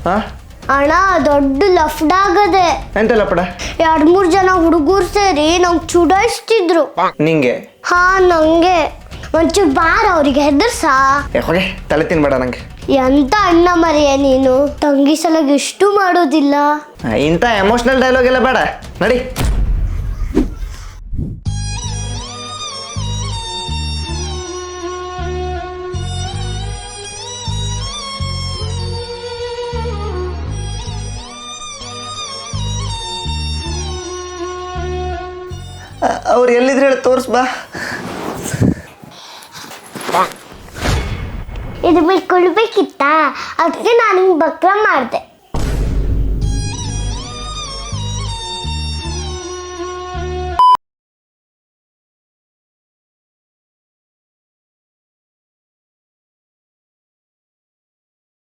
ಹಾ ಅಣ್ಣ ದೊಡ್ಡ ಲಫ್ಡ ಆಗದೆ. ಎಂತ ಲಪಡ? 2-3 ಜನ ಹುಡುಗರು ಸೇರಿ ನಂಗೆ ಚುಡಾಯಿಸ್ತಿದ್ರು. ನಿಂಗೆ? ಹಾ ನಂಗೆ. ಒಂಚೂರು ಬಾರ ಅವ್ರಿಗೆ ಹೆದರ್ಸಾ. ಹೋಗೆ ತಲೆ ತಿನ್ಬೇಡ ನಂಗೆ. ಎಂತ ಅಣ್ಣ ಮರಿಯ ನೀನು, ತಂಗಿ ಸಲಗ ಇಷ್ಟು ಮಾಡೋದಿಲ್ಲ. ಇಂಥ ಎಮೋಷನಲ್ ಡೈಲಾಗ್ ಎಲ್ಲ ಬೇಡ ನಡಿ. ಅವ್ರು ಎಲ್ಲಿದ್ರೆ ಹೇಳಿ ತೋರ್ಸ್ ಬಾ. ಇದು ಬಿಟ್ಕೊಳ್ಬೇಕಿತ್ತ, ಅದಕ್ಕೆ ನಾನು ಬಕ್ರ ಮಾಡಿದೆ.